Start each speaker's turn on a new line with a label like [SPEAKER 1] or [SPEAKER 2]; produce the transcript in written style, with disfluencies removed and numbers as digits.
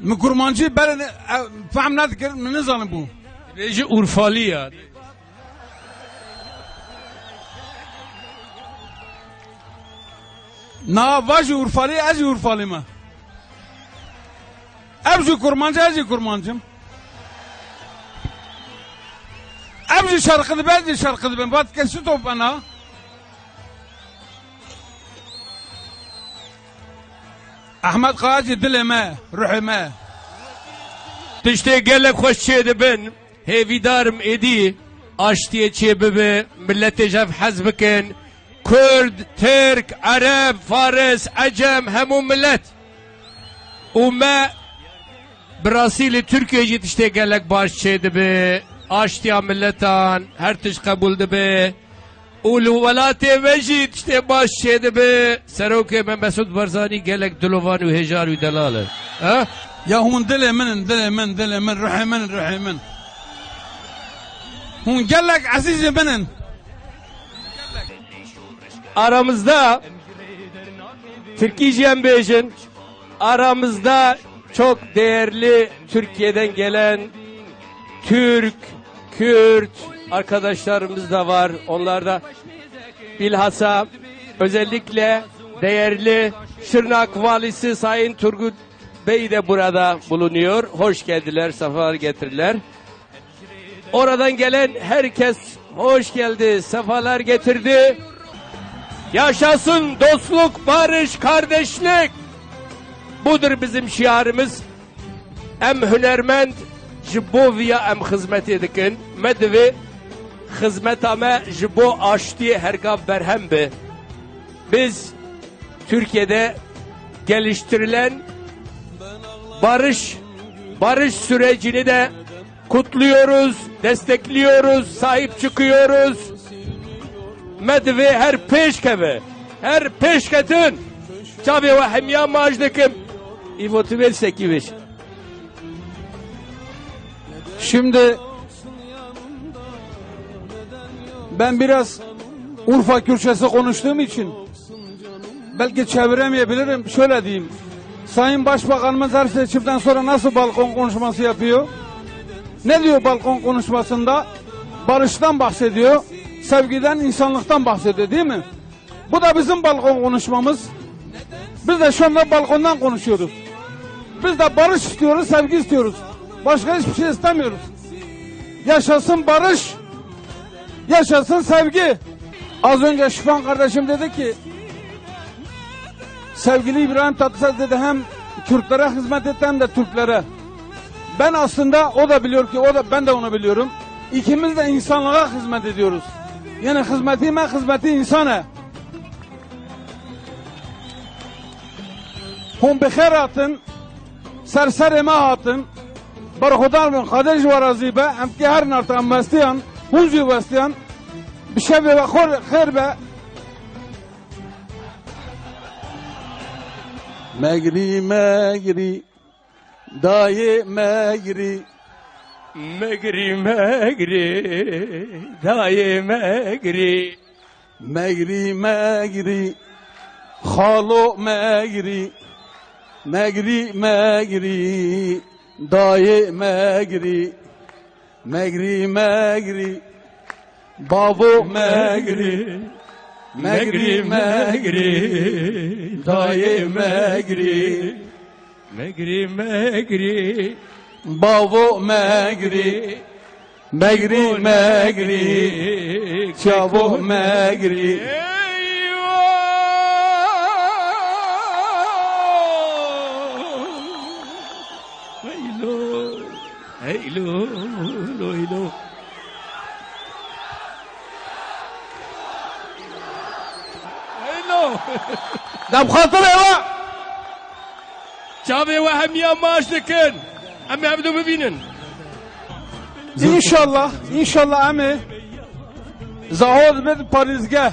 [SPEAKER 1] مکرمانچی بله فهم ندکر نزانم بو
[SPEAKER 2] رژه اورفالیه
[SPEAKER 1] نا واجی اورفالی ازی اورفالی ما ابزی کرمانچی ازی کرمانچیم ابزی şarkıdı ben de şarkıdı ben bat kesi top bana Ahmet Qazi dilime ruhime
[SPEAKER 2] tişte gelek hoş çeydi ben hevidarım edi aştiye çebebe millete jev hazbiken Kurd, Türk, Arap, Faris, Acem hemu millet Ume Brasili Türkiye'ci tişte gelek baş çeydi be aştiya milletan her tiş kabuldu be Ulu velate vejid işte baş çeydi be Seroke Mesut Barzani gelek dolovan u hejar u delale ha
[SPEAKER 1] ya hun dilimin ruhimin hun gelek azizi benim
[SPEAKER 2] aramızda Türkiye'ciyem bejin aramızda çok değerli Türkiye'den gelen Türk, Kürt arkadaşlarımız da var. Onlar da bilhassa özellikle değerli Şırnak Valisi Sayın Turgut Bey de burada bulunuyor. Hoş geldiler, sefalar getirdiler. Oradan gelen herkes hoş geldi, sefalar getirdi. Yaşasın dostluk, barış, kardeşlik. Budur bizim şiarımız. Em hünermend jiboviya em hizmeti dikin. Medvi hizmetame jibo aşti hergab berhem be. Biz Türkiye'de geliştirilen barış sürecini de kutluyoruz, destekliyoruz, sahip çıkıyoruz. Medvi her peşkeve, her peşketin çavi ve hemya majdikim İvotuvel sekiviş.
[SPEAKER 1] Şimdi ben biraz Urfa Kürtçesi konuştuğum için belki çeviremeyebilirim. Şöyle diyeyim. Sayın Başbakanımız her seçimden sonra nasıl balkon konuşması yapıyor? Ne diyor balkon konuşmasında? Barıştan bahsediyor. Sevgiden, insanlıktan bahsediyor değil mi? Bu da bizim balkon konuşmamız. Biz de şu anda balkondan konuşuyoruz. Biz de barış istiyoruz, sevgi istiyoruz. Başka hiçbir şey istemiyoruz. Yaşasın barış, yaşasın sevgi. Az önce Şüphan kardeşim dedi ki, sevgili İbrahim Tatlıses dedi hem Kürtlere hizmet etti hem de Türklere. Ben aslında o da biliyor ki, ben de onu biliyorum. İkimiz de insanlığa hizmet ediyoruz. Yani hizmeti insana. Hum bixer hatın, sersereme hatın, barxudar bin Kadir Jwarazi be, hem ki her nartan vestiyan, huncu vestiyan, bir şey ve xer be. Megri, daye megri.
[SPEAKER 2] Megri, daye megri.
[SPEAKER 1] Megri, khalo megri. Megri, daye megri. Megri, babo megri. Megri, daye megri.
[SPEAKER 2] Megri,
[SPEAKER 1] babo megri. Megri, çabo megri.
[SPEAKER 2] Eylo.
[SPEAKER 1] Dam xatır eva.
[SPEAKER 2] Çavê we hemiya maaş dikin. Em ê hevdû bibînin.
[SPEAKER 1] İnşallah, inşallah emi. Zahod bir parizgah.